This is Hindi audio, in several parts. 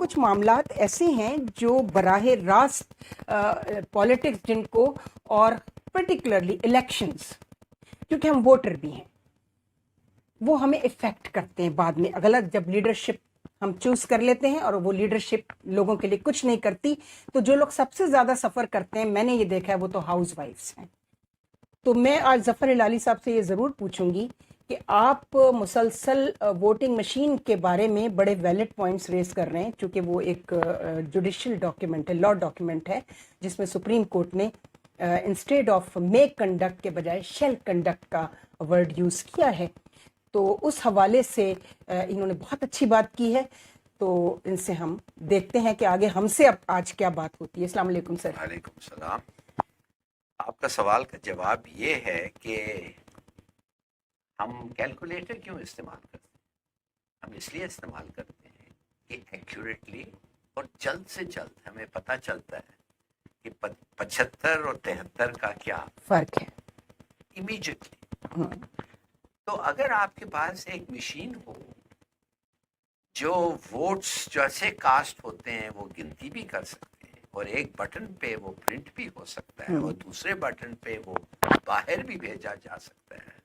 कुछ मामलात ऐसे हैं जो बराह रास्त पॉलिटिक्स जिनको और पर्टिकुलरली इलेक्शंस, क्योंकि हम वोटर भी हैं, वो हमें इफेक्ट करते हैं बाद में। अगला जब लीडरशिप हम चूज कर लेते हैं और वो लीडरशिप लोगों के लिए कुछ नहीं करती, तो जो लोग सबसे ज्यादा सफर करते हैं, मैंने ये देखा है, वो तो हाउस वाइफ्स हैं। तो मैं आज जफर इलाली साहब से ये जरूर पूछूंगी कि आप मुसलसल वोटिंग मशीन के बारे में बड़े वैलिड पॉइंट्स रेज कर रहे हैं, क्योंकि वो एक जुडिशियल डॉक्यूमेंट है, लॉ डॉक्यूमेंट है, जिसमें सुप्रीम कोर्ट ने इंस्टेड ऑफ मे कंडक्ट के बजाय शेल कंडक्ट का वर्ड यूज किया है। तो उस हवाले से इन्होंने बहुत अच्छी बात की है। तो इनसे हम देखते हैं कि आगे हमसे अब आज क्या बात होती है। अस्सलाम वालेकुम सर। वालेकुम सलाम। आपका सवाल का जवाब ये है कि हम कैलकुलेटर क्यों इस्तेमाल करते हैं? हम इसलिए इस्तेमाल करते हैं कि एक्यूरेटली और जल्द से जल्द हमें पता चलता है कि 75 और 73 का क्या फर्क है इमीडिएटली। तो अगर आपके पास एक मशीन हो जो वोट्स जैसे कास्ट होते हैं वो गिनती भी कर सकते हैं, और एक बटन पे वो प्रिंट भी हो सकता है, और दूसरे बटन पे वो बाहर भी भेजा जा सकता है,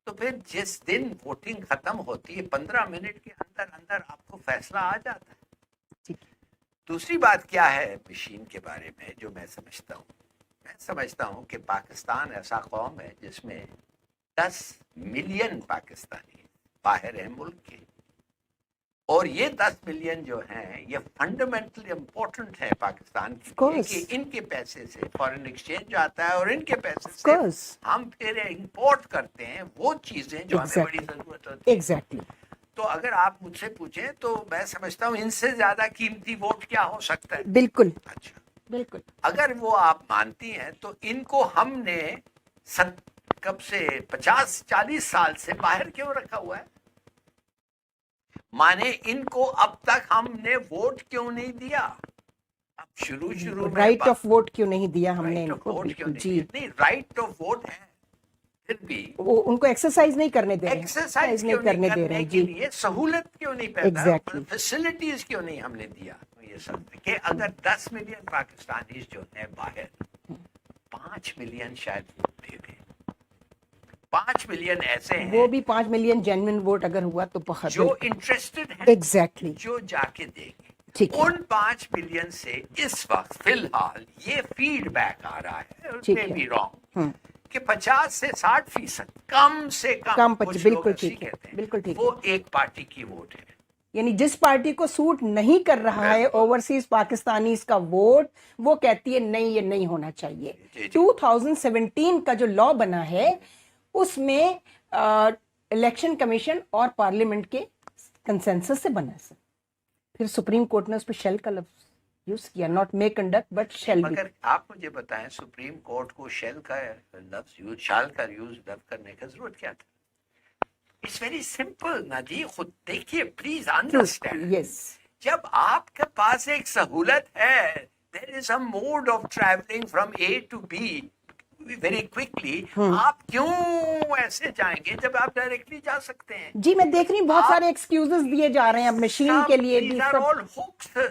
तो फिर जिस दिन वोटिंग खत्म होती है 15 मिनट के अंदर अंदर आपको फैसला आ जाता है। दूसरी बात क्या है मशीन के बारे में जो मैं समझता हूँ कि पाकिस्तान ऐसा कौम है जिसमें 10 मिलियन पाकिस्तानी बाहर हैं मुल्क के, और ये 10 मिलियन जो हैं ये फंडामेंटली इम्पोर्टेंट है पाकिस्तान के लिए कि इनके पैसे से फॉरेन एक्सचेंज आता है, और इनके पैसे से हम फिर इंपोर्ट करते हैं वो चीजें जो हमें बड़ी जरूरत होती है। एग्जैक्टली। तो अगर आप मुझसे पूछें तो मैं समझता हूँ इनसे ज्यादा कीमती वोट क्या हो सकता है? बिल्कुल। अच्छा, बिल्कुल। अगर वो आप मानती हैं तो इनको हमने कब से 50-40 साल से बाहर क्यों रखा हुआ है? माने इनको अब तक हमने वोट क्यों नहीं दिया? अब शुरू में राइट ऑफ वोट क्यों नहीं दिया हमने इनको? वोट क्यों नहीं राइट ऑफ वोट है, फिर भी वो उनको एक्सरसाइज नहीं करने दे रहे हैं, एक्सरसाइज नहीं करने दे रहे हैं के लिए सहूलत क्यों नहीं पैदा, फैसिलिटीज क्यों नहीं हमने दिया? तो ये सब कि अगर 10 मिलियन पाकिस्तानी जो है बाहर, 5 मिलियन शायद वोट दे दें, 5 मिलियन ऐसे हैं, वो भी 5 मिलियन जेन्युइन वोट अगर हुआ तो बहुत जो इंटरेस्टेड है, एग्जैक्टली जो जाके देंगे। उन 5 मिलियन से इस वक्त फिलहाल ये फीडबैक आ रहा है, मे बी रॉन्ग, कि 50 से 60% कम से कम बिल्कुल ठीक है, बिल्कुल ठीक है, वो एक पार्टी की वोट है। यानी जिस पार्टी को सूट नहीं कर रहा है ओवरसीज पाकिस्तानी का वोट, वो कहती है नहीं, ये नहीं होना चाहिए। 2017 का जो लॉ बना है उसमें इलेक्शन कमीशन और पार्लियामेंट के कंसेंसस से बना है। फिर सुप्रीम कोर्ट ने उस पर शेल का लफ्ज यूज किया, not may conduct but shall. मगर आप मुझे बताएं सुप्रीम कोर्ट को शेल का लफ्ज यूज, शाल का यूज करने का जरूरत क्या था? इट्स वेरी सिंपल नाजी, खुद देखिए प्लीज अंडरस्टैंड। यस, जब आपके पास एक सहूलत है, there is a mode of travelling from A to B very quickly, आप क्यों ऐसे जाएंगे जब आप डायरेक्टली जा सकते हैं? जी, मैं देख रही हूँ बहुत सारे एक्सक्यूजेस दिए जा रहे हैं अब मशीन के लिए भी।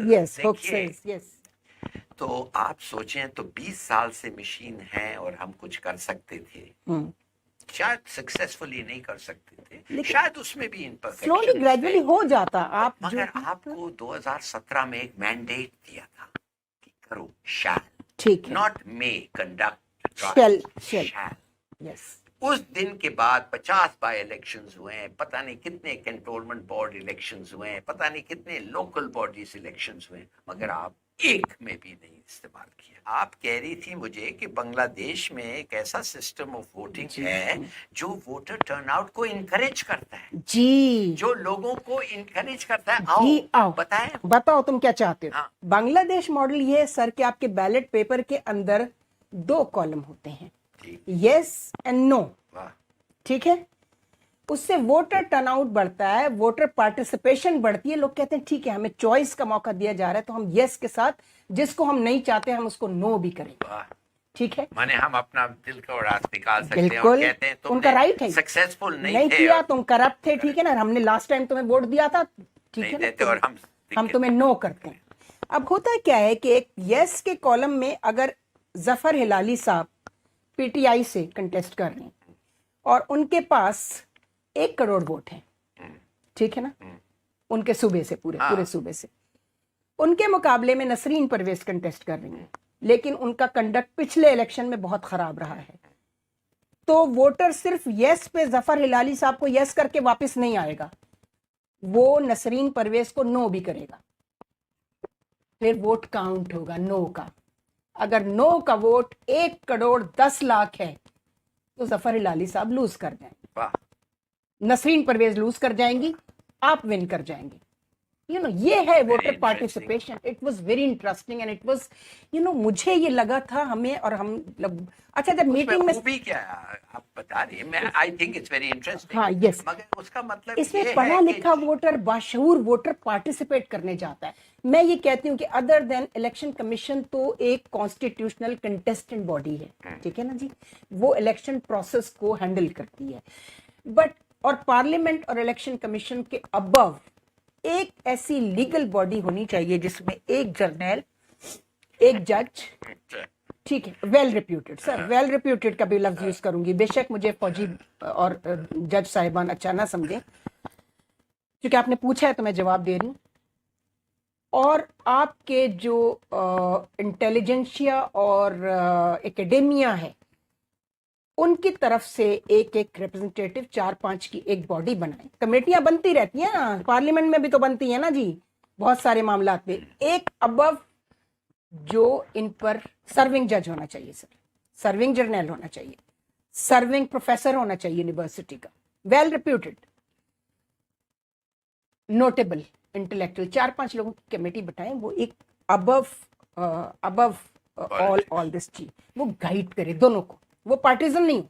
Yes, yes. तो आप सोचें तो 20 साल से मशीन है और हम कुछ कर सकते थे, शायद सक्सेसफुली नहीं कर सकते थे, शायद उसमें भी स्लोली ग्रेजुअली हो जाता। आप मगर आपको 2017 में एक मैंडेट दिया था कि करो शैल, ठीक है, not may conduct, shall. Yes. उस दिन के बाद 50 बाय इलेक्शंस हुए हैं, पता नहीं कितने कैंटोनमेंट बोर्ड इलेक्शंस हुए हैं, पता नहीं कितने लोकल बॉडीज इलेक्शंस हुए हैं, मगर आप एक में भी नहीं इस्तेमाल किया। आप कह रही थी मुझे कि बांग्लादेश में एक ऐसा सिस्टम ऑफ वोटिंग है जो वोटर टर्नआउट को इनकरेज करता है। जी, जो लोगों को इनकरेज करता है। आओ बताओ तुम क्या चाहते हो। बांग्लादेश मॉडल ये है सर कि आपके बैलेट पेपर के अंदर 2 कॉलम होते हैं, यस एंड नो, ठीक है। उससे वोटर टर्नआउट बढ़ता है, वोटर पार्टिसिपेशन बढ़ती है। लोग कहते हैं ठीक है, हमें चॉइस का मौका दिया जा रहा है, तो हम यस के साथ, जिसको हम नहीं चाहते हम उसको नो भी करेंगे, ठीक है। माने हम अपना दिल का राज निकाल सकते हैं और कहते हैं उनका राइट है, सक्सेसफुल नहीं किया, तुम करप्ट थे, ठीक है ना, हमने लास्ट टाइम तुम्हें वोट दिया था, ठीक है, और हम हम तुम्हें नो करते हैं। अब होता क्या है कि एक यस के कॉलम में अगर जफर हिलाली साहब पीटीआई से कंटेस्ट कर रहे हैं और उनके पास 1 करोड़ वोट हैं, ठीक है ना, उनके सूबे से, पूरे सूबे से, उनके मुकाबले में नसरीन परवेज कंटेस्ट कर रही हैं, लेकिन उनका कंडक्ट पिछले इलेक्शन में बहुत खराब रहा है, तो वोटर सिर्फ यस पे जफर हिलाली साहब को यस करके वापस नहीं आएगा, वो नसरीन परवेज को नो भी करेगा, फिर वोट काउंट होगा नो का। अगर नो का वोट 1 करोड़ 10 लाख है तो जफर हिलाली साहब लूज कर जाएंगे, नसरीन परवेज लूज कर जाएंगी, आप विन कर जाएंगे। ये है voter participation. It was very interesting and it was मुझे ये लगा था हमें, और हम लोग, अच्छा जब मीटिंग में भी क्या आप बता रही हैं, मैं I think it's very interesting. हाँ यस, मगर उसका मतलब इसमें पढ़ा लिखा वोटर, बाशऊर वोटर पार्टिसिपेट करने जाता है। मैं ये कहती हूँ कि अदर देन इलेक्शन कमीशन तो एक कॉन्स्टिट्यूशनल कंटेस्टेंट बॉडी है, ठीक है ना जी, वो इलेक्शन प्रोसेस को हैंडल करती है, बट और पार्लियामेंट और इलेक्शन कमीशन के अबव एक ऐसी लीगल बॉडी होनी चाहिए जिसमें एक जर्नल, एक जज, ठीक है, well reputed, sir well reputed का भी लफ्ज यूज करूंगी, बेशक मुझे फौजी और जज साहिबान अच्छा ना समझे, क्योंकि आपने पूछा है तो मैं जवाब दे रही हूं, और आपके जो इंटेलिजेंसिया और एकेडेमिया है उनकी तरफ से एक एक रिप्रेजेंटेटिव, 4-5 की एक बॉडी बनाए। कमेटियां बनती रहती हैं ना, पार्लियामेंट में भी तो बनती है ना जी, बहुत सारे मामला पे। एक अबव जो इन पर सर्विंग जज होना चाहिए सर, सर्विंग जर्नल होना चाहिए, सर्विंग प्रोफेसर होना चाहिए यूनिवर्सिटी का, वेल रिप्यूटेड, नोटेबल, इंटेलेक्चुअल, 4-5 लोगों की कमेटी बताएं, वो एक अबव ऑल दिस चीज वो गाइड करे दोनों को, वो पार्टीजन नहीं हो,